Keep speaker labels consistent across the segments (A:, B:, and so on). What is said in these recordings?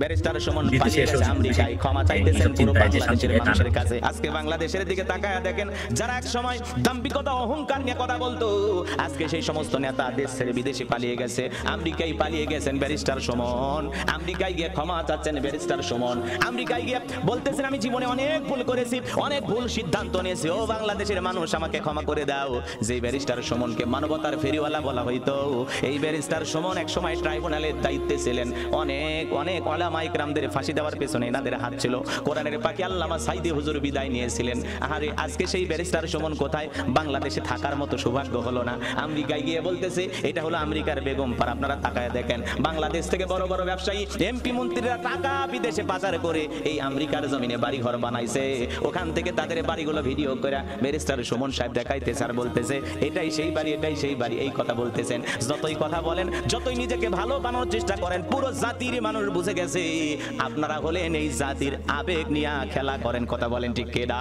A: Barrister Suman পালিয়ে গেছে আমেরিকায়, ক্ষমা চাইতেছেন পুরো বাংলাদেশের মানুষের কাছে। আজকে বাংলাদেশের দিকে তাকায় দেখেন, যারা এক সময় দাম্ভিকতা অহংকার নিয়ে কথা বলতো, আজকে সেই সমস্ত নেতা দেশ ছেড়ে বিদেশে পালিয়ে গেছে। আমেরিকায় পালিয়ে গেছেন ব্যারিস্টার সুমন, আমেরিকায় গিয়ে ক্ষমা চাচ্ছেন ব্যারিস্টার সুমন, আমেরিকায় গিয়ে বলতেছেন আমি জীবনে অনেক ভুল করেছি, অনেক ভুল সিদ্ধান্ত নিয়েছি, ও বাংলাদেশের মানুষ আমাকে ক্ষমা করে দাও। যে ব্যারিস্টার সুমনকে মানবতার ফেরিওয়ালা বলা হইতো, এই ব্যারিস্টার সুমন এক সময় ট্রাইব্যুনালের দায়িত্বে ছিলেন। অনেক অনেক ওলামা ইকরামদের ফাঁসি দেওয়ার পেছনে এনাদের হাত ছিল। কোরআনের পাখি আল্লামা সাইদি হুজুর বিদায় নিয়েছিলেন। আরে আজকে সেই ব্যারিস্টার সুমন কোথায়? বাংলাদেশে থাকার মতো সৌভাগ্য হলো না, আমেরিকায় গিয়ে বলতেছে এটা হলো আমেরিকার বেগম পাড়া। আপনারা তাকায় দেখেন, বাংলাদেশ থেকে বড় বড় ব্যবসায়ী এমপি মন্ত্রীরা টাকা বিদেশে পাচার করে এই আমেরিকার জমিনে বাড়ি ঘর বানাইছে, ওখান থেকে তাদের বাড়িগুলো ভিডিও করে ব্যারিস্টার সুমন সাহেব দেখাইতেছে আর বলতেছে এটাই সেই বাড়ি, এটাই সেই বাড়ি, এই কথা বলতেছেন। যতই কথা বলেন, যতই নিজেকে ভালো বানানোর চেষ্টা করেন, পুরো জাতির মানুষ বুঝে গেছে আপনারা হলেন এই জাতির আবেগ নিয়ে খেলা করেন। কথা বলেন ঠিক কিনা?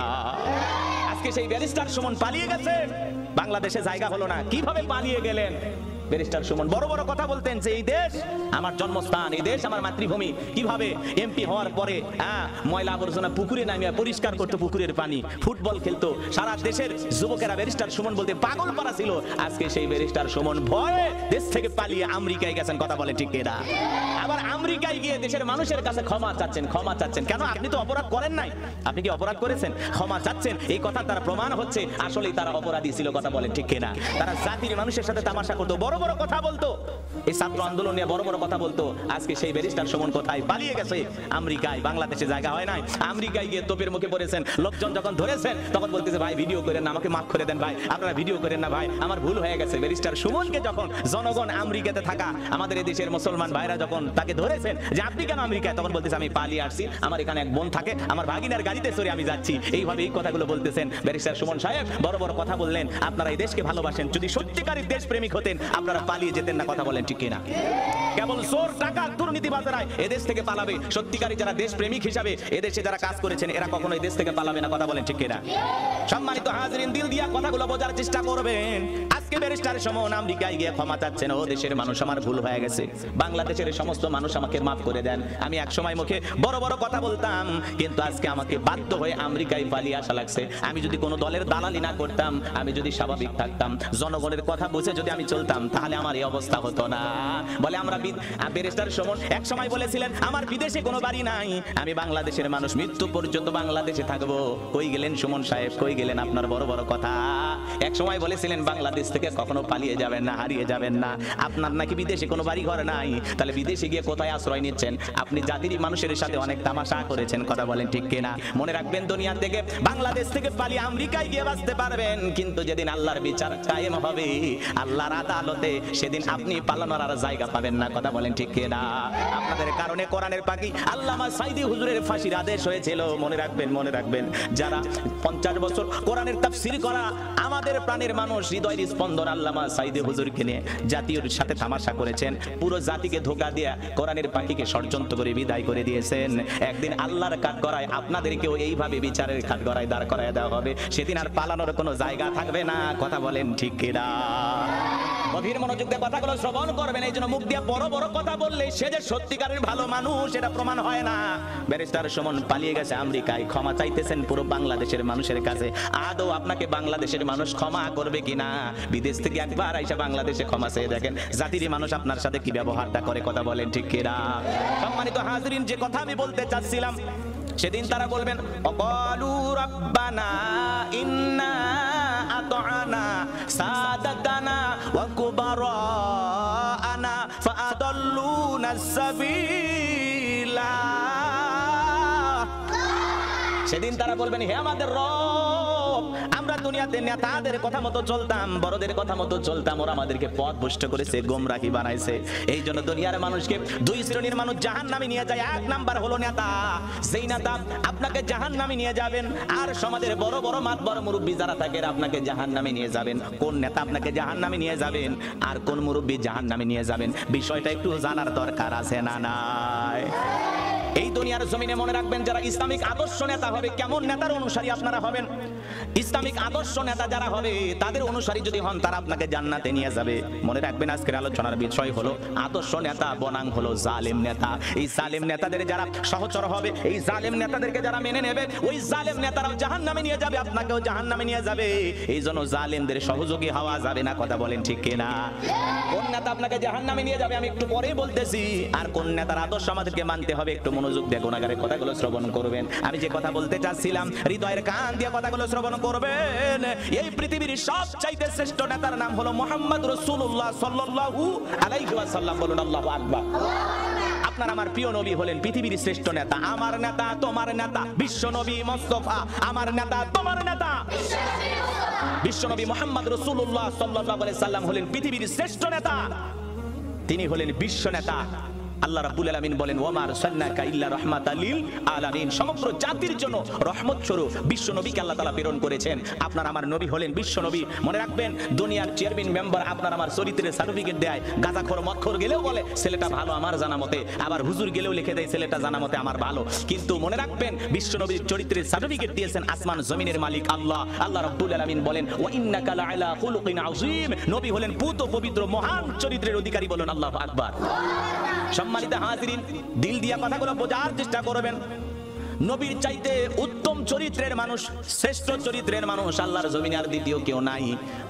A: আজকে সেই ব্যারিস্টার সুমন পালিয়ে গেছে, বাংলাদেশে জায়গা হলো না। কিভাবে পালিয়ে গেলেন? ব্যারিস্টার সুমন বড় বড় কথা বলতেন যে এই দেশ আমার জন্মস্থান, এই দেশ আমার মাতৃভূমি। কিভাবে এমপি হওয়ার পরে ময়লা আবর্জনা পুকুরে নামিয়ে পরিষ্কার করতো, পুকুরের পানি, ফুটবল খেলতো, সারা দেশের যুবকেরা ব্যারিস্টার সুমন বলতে পাগল পারা ছিল। আজকে সেই ব্যারিস্টার সুমন ভয়ে দেশ থেকে পালিয়ে আমেরিকায় গেছেন। কথা বলে ঠিক কিনা? আবার আমেরিকায় গিয়ে দেশের মানুষের কাছে ক্ষমা চাচ্ছেন। ক্ষমা চাচ্ছেন কেন? আপনি তো অপরাধ করেন নাই, আপনি কি অপরাধ করেছেন? ক্ষমা চাচ্ছেন, এই কথা তারা প্রমাণ হচ্ছে আসলেই তারা অপরাধী ছিল। কথা বলেন ঠিক কিনা? তারা জাতির মানুষের সাথে তামাশা করতো, বড় বড় কথা বলতো, এই ছাত্র আন্দোলন নিয়ে বড় বড় কথা বলতো। আজকে সেই ব্যারিস্টার সুমন কোথায়? পালিয়ে গেছে আমেরিকায়। বাংলাদেশে জায়গা হয় নাই, আমেরিকায় গিয়ে তোপের মুখে পড়েছেন। লোকজন যখন ধরেছেন তখন বলতেছে ভাই ভিডিও করেন না, আমাকে মাফ করে দেন ভাই, আপনারা ভিডিও করেন না ভাই, আমার ভুল হয়ে গেছে। ব্যারিস্টার সুমনকে যখন জনগণ আমেরিকাতে থাকা আমাদের এই দেশের মুসলমান ভাইরা যখন তাকে ধরেছেন যে আপনি কেন আমেরিকায়, তখন বলতেছে আমি পালিয়ে আসছি, আমার এখানে এক বোন থাকে, আমার ভাগিনার গাড়িতে চড়ে আমি যাচ্ছি। এইভাবে এই কথাগুলো বলতেছেন। ব্যারিস্টার সুমন সাহেব বড় বড় কথা বললেন, আপনারা এই দেশকে ভালোবাসেন, যদি সত্যিকারের দেশ প্রেমিক হতেন আপনারা পালিয়ে যেতেন না। কথা বলেন ঠিক কিনা? কেবল চোর ডাকাত দুর্নীতিবাজরা এদেশ থেকে পালাবে, সত্যিকারী যারা দেশ প্রেমিক হিসাবে এদেশে যারা কাজ করেছেন এরা কখনোই দেশ থেকে পালাবে না। কথা বলেন ঠিক কিনা? সম্মানিত হাজিরিন, দিল দিয়া কথাগুলো বোঝার চেষ্টা করবেন। আজকে ব্যারিস্টার সুমন আমেরিকায় গিয়ে ক্ষমা চাচ্ছেন, ও দেশের মানুষ আমার ভুল হয়ে গেছে, বাংলাদেশের সমস্ত মানুষ আমাকে মাফ করে দেন। আমি এক সময় মুখে বড় বড় কথা বলতাম, কিন্তু আজকে আমাকে বাধ্য হয়ে আমেরিকায় পালিয়ে আসা লাগছে। আমি যদি কোনো দলের দালালি না করতাম, আমি যদি স্বাভাবিক থাকতাম, জনগণের কথা বুঝে যদি আমি চলতাম, তাহলে আমার এই অবস্থা হতো না। বলে আমরা ব্যারিস্টার সুমন এক সময় বলেছিলেন আমার বিদেশে কোনো বাড়ি নাই, আমি বাংলাদেশের মানুষ, মৃত্যু পর্যন্ত বাংলাদেশে থাকবো। কই গেলেন সুমন সাহেব, কই গেলেন? আপনার বড় বড় কথা এক সময় বলেছিলেন বাংলাদেশ থেকে কখনো পালিয়ে যাবেন না, হারিয়ে যাবেন না। আপনার নাকি বিদেশে কোনো বাড়ি ঘর নাই, তাহলে বিদেশে গিয়ে কোথায় আশ্রয় নিচ্ছেন? আপনি জাতির মানুষের সাথে অনেক তামাশা করেছেন। কথা বলেন ঠিক কিনা? মনে রাখবেন, দুনিয়া থেকে বাংলাদেশ থেকে পালিয়ে আমেরিকায় গিয়ে বাঁচতে পারবেন, কিন্তু যেদিন আল্লাহর বিচার কায়েম হবে, আল্লাহর আদালতে, সেদিন আপনি পালানোর আর জায়গা পাবেন না। কথা বলেন ঠিক কিনা? আপনাদের কারণে কোরআনের পাখি আল্লামা সাইদি হুজুরের ফাঁসির আদেশ হয়েছিল। মনে রাখবেন, মনে রাখবেন, যারা 50 বছর কোরআনের তাফসীর করা আমাদের প্রাণের মানুষ, হৃদয়ের স্পন্দন আল্লামা সাইদি হুজুরকে নিয়ে জাতির সাথে তামাশা করেছেন, পুরো জাতিকে ধোঁকা দিয়ে কোরআনের পাখিকে ষড়যন্ত্র করে বিদায় করে দিয়েছেন। একদিন আল্লাহর কাঠগড়ায় আপনাদেরকেও এইভাবে বিচারের কাঠগড়ায় দাঁড় করায় দেওয়া হবে, সেদিন আর পালানোর কোনো জায়গা থাকবে না। কথা বলেন ঠিক কিনা? গভীর মনোযোগ দিয়ে কথাগুলো শ্রবণ করবেন। এই জন্য মুখ দিয়ে বড় বড় কথা বললে সে যে সত্যিকারের ভালো মানুষ এটা প্রমাণ হয় না। ব্যারিস্টার সুমন পালিয়ে গেছে আমেরিকায়, ক্ষমা চাইতেছেন পুরো বাংলাদেশের মানুষের কাছে। আদৌ আপনাকে বাংলাদেশের মানুষ ক্ষমা করবে কিনা? বিদেশ থেকে একবার আইসা বাংলাদেশে ক্ষমা চেয়ে দেখেন, জাতির মানুষ আপনার সাথে কি ব্যবহারটা করে। কথা বলেন ঠিক কিনা? সম্মানিত হাজিরিন, যে কথা আমি বলতে চাচ্ছিলাম, সেদিন তারা বলবেন অকালু রাব্বানা ইন্না আতআনা সাদাতানা ওয়া কুবারানা ফাআদাল্লুনা সাবিলা। সেদিন তারা বলবেন হে আমাদের রব, আমরা দুনিয়াতে নেতাদের কথা মতো চলতাম, বড়দের কথা মতো চলতাম, ওরা আমাদেরকে পথ ভ্রষ্ট করেছে, গোমরাহি বানাইছে। এই জন্য দুনিয়ার মানুষকে দুই শ্রেণীর মানুষ জাহান্নামে নিয়ে যায়। এক নাম্বার হলো নেতা, যেই নেতা আপনাকে জাহান্নামে নিয়ে যাবেন, আর সমাজের বড় বড় মাতবর মুরব্বী যারা থাকে আপনাকে জাহান্নামে নিয়ে যাবেন। কোন নেতা আপনাকে জাহান্নামে নিয়ে যাবেন আর কোন মুরব্বী জাহান্নামে নিয়ে যাবেন, বিষয়টা একটু জানার দরকার আছে না নাই? এই দুনিয়ার জমিনে মনে রাখবেন, যারা ইসলামিক আদর্শ নেতা হবে, কেমন নেতার অনুসারী আপনারা হবেন? ইসলামিক আদর্শ নেতা যারা হবে, তাদের অনুসারী যদি হন, তারা আপনাকে জান্নাতে নিয়ে যাবে। মনে রাখবেন, আজকের আলোচনার বিষয় হলো আদর্শ নেতা বনাম হলো জালেম নেতা। এই জালেম নেতাদের যারা সহচর হবে, এই জালেম নেতাদেরকে যারা মেনে নেবে, ওই জালেম নেতারাও জাহান্নামে নিয়ে যাবে, আপনাকেও জাহান্নামে নিয়ে যাবে। এই জন্য জালেমদের সহযোগী হওয়া যাবে না। কথা বলেন ঠিক কিনা? কোন নেতা আপনাকে জাহান্নামে নিয়ে যাবে আমি একটু পরেই বলতেছি, আর কোন নেতার আদর্শ আমাদেরকে মানতে হবে একটু মনোযোগ দিয়ে গুনাহগারের কথাগুলো শ্রবণ করবেন। আমি যে কথা বলতে চাচ্ছিলাম, হৃদয়ের কান দিয়ে কথাগুলো শ্রবণ করবেন। এই পৃথিবীর সবচাইতে শ্রেষ্ঠ নেতার নাম হলো মুহাম্মদ রাসূলুল্লাহ সাল্লাল্লাহু আলাইহি ওয়াসাল্লাম। বলুন আল্লাহু আকবার। আপনার আমার প্রিয় নবী হলেন পৃথিবীর শ্রেষ্ঠ নেতা। আমার নেতা তোমার নেতা বিশ্ব নবী মুস্তাফা, আমার নেতা তোমার নেতা বিশ্ব নবী মুহাম্মদ রাসূলুল্লাহ সাল্লাল্লাহু আলাইহি সাল্লাম হলেন পৃথিবীর শ্রেষ্ঠ নেতা। তিনি হলেন বিশ্ব নেতা। আল্লাহ রাব্বুল আলামিন বলেন, ওয়া মা আরসালনাকা ইল্লা রাহমাতাল লিল আলামিন। সমগ্র জাতির জন্য রহমত স্বরূপ বিশ্ব নবীকে আল্লাহ তাআলা প্রেরণ করেছেন। আপনার আমার নবী হলেন বিশ্ব নবী। মনে রাখবেন, দুনিয়ার চেয়ারম্যান মেম্বার আপনার আমার চরিত্রের সার্টিফিকেট দেয়, গাঁজাখোর মদখোর গেলেও বলে ছেলেটা ভালো আমার জানা মতে, আবার হুজুর গেলেও লিখে দেয় ছেলেটা জানা মতে আমার ভালো। কিন্তু মনে রাখবেন, বিশ্ব নবীর চরিত্রের সার্টিফিকেট দিয়েছেন আসমান জমিনের মালিক আল্লাহ। আল্লাহ রাব্বুল আলামিন বলেন, ওয়া ইন্নাকা লাআলা খুলুকিন আযীম। নবী হলেন পুত পবিত্র মহান চরিত্রের অধিকারী। বলুন আল্লাহু আকবার। সম্মানিত হাজিরিন, দিল দিয়া কথাগুলো বোঝার চেষ্টা করবেন। নবীর চাইতে উত্তম চরিত্রের মানুষ, শ্রেষ্ঠ চরিত্রের মানুষ আল্লাহর জমিনে আর দ্বিতীয় কেউ নাই।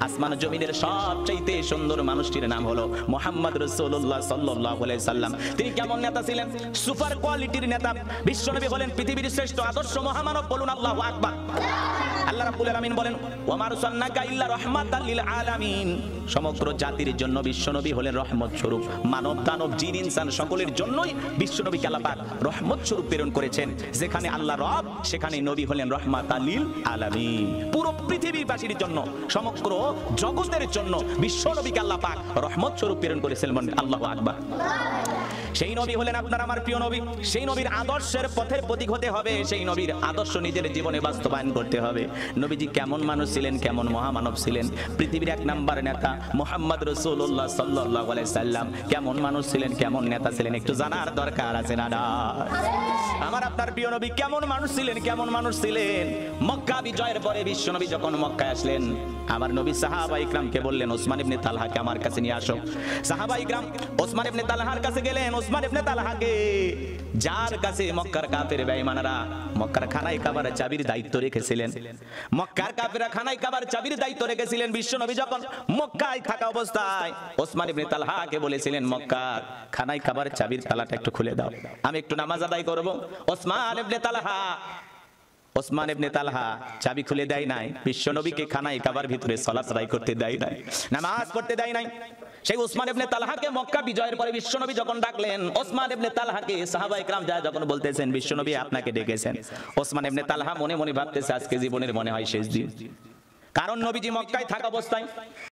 A: আসমান জমিনের সবচাইতে সুন্দর মানুষটির নাম হলো মুহাম্মদ রাসূলুল্লাহ সাল্লাল্লাহু আলাইহি সাল্লাম। তিনি কেমন নেতা ছিলেন? সুপার কোয়ালিটির নেতা। বিশ্বনবী হলেন পৃথিবীর শ্রেষ্ঠ আদর্শ মহামানব। বলুন আল্লাহু আকবার। আল্লাহ রাব্বুল আলামিন বলেন, ওয়া মা আরসালনাকা ইল্লা রাহমাতাল লিল আলামিন। সমগ্র জাতির জন্য বিশ্বনবী হলেন রহমত স্বরূপ। মানব দানব জিন ইনসান সকলের জন্যই বিশ্বনবীকে আল্লাহ পাক রহমত স্বরূপ প্রেরণ করেছেন। যেখানে আল্লাহ রব, সেখানে নবী হলেন রহমাতাল লিল আলামিন। পুরো পৃথিবীবাসীর জন্য, সমগ্র জগতের জন্য বিশ্বনবীকে আল্লাহ পাক রহমত স্বরূপ প্রেরণ করেছিলেন। আল্লাহু আকবার। সেই নবী হলেন আপনার আমার প্রিয় নবী। সেই নবীর আদর্শের পথের প্রতীক হতে হবে। সেই নবীর আদর্শ নিজের জীবনে বাস্তবায়ন করতে হবে। নবীজি কেমন মানুষ ছিলেন, কেমন মহামানব ছিলেন? পৃথিবীর এক নাম্বার নেতা মুহাম্মদ রাসূলুল্লাহ সাল্লাল্লাহু আলাইহি সাল্লাম কেমন মানুষ ছিলেন, কেমন নেতা ছিলেন একটু জানার দরকার আছে না? আমার আপনার প্রিয় নবী কেমন মানুষ ছিলেন, কেমন মানুষ ছিলেন? মক্কা বিজয়ের পরে বিশ্বনবী যখন মক্কায় আসলেন, আমার নবী সাহাবা ইকরামকে বললেন, ওসমান ইবনে তালহাকে আমার কাছে নিয়ে আসো। সাহাবা ইকরাম ওসমান ইবনে তালহার কাছে গেলেন। ওসমান ইবনে তালহাকে, যার কাছে মক্কার কাফের বেঈমানরা মক্কার খানায় কাবার চাবির দায়িত্ব রেখেছিলেন, মক্কার কাফেররা খানায় কাবার চাবির দায়িত্ব রেখেছিলেন। বিশ্বনবী যখন মক্কায় থাকা অবস্থায় ওসমান ইবনে তালহাকে বলেছিলেন, মক্কার খানায় কাবার চাবির তালাটা একটু খুলে দাও, আমি একটু নামাজ আদায় করব। ওসমান ইবনে তালহা চাবি খুলে দেয় নাই। বিশ্বনবীকে খানায় কাবার ভিতরে সালাত আদায় করতে দেয় নাই, নামাজ পড়তে দেয় নাই। সেই ওসমান ইবনে তালহাকে মক্কা বিজয়ের পরে বিশ্বনবী যখন ডাকলেন, ওসমান ইবনে তালহাকে সাহাবা ইকরাম যা যখন বলতেছেন বিশ্বনবী আপনাকে ডেকেছেন, ওসমান ইবনে তালহা মনে মনে ভাবতেছে আজকে জীবনের মনে হয় শেষ দিন। কারণ নবীজি মক্কায় থাকা অবস্থায়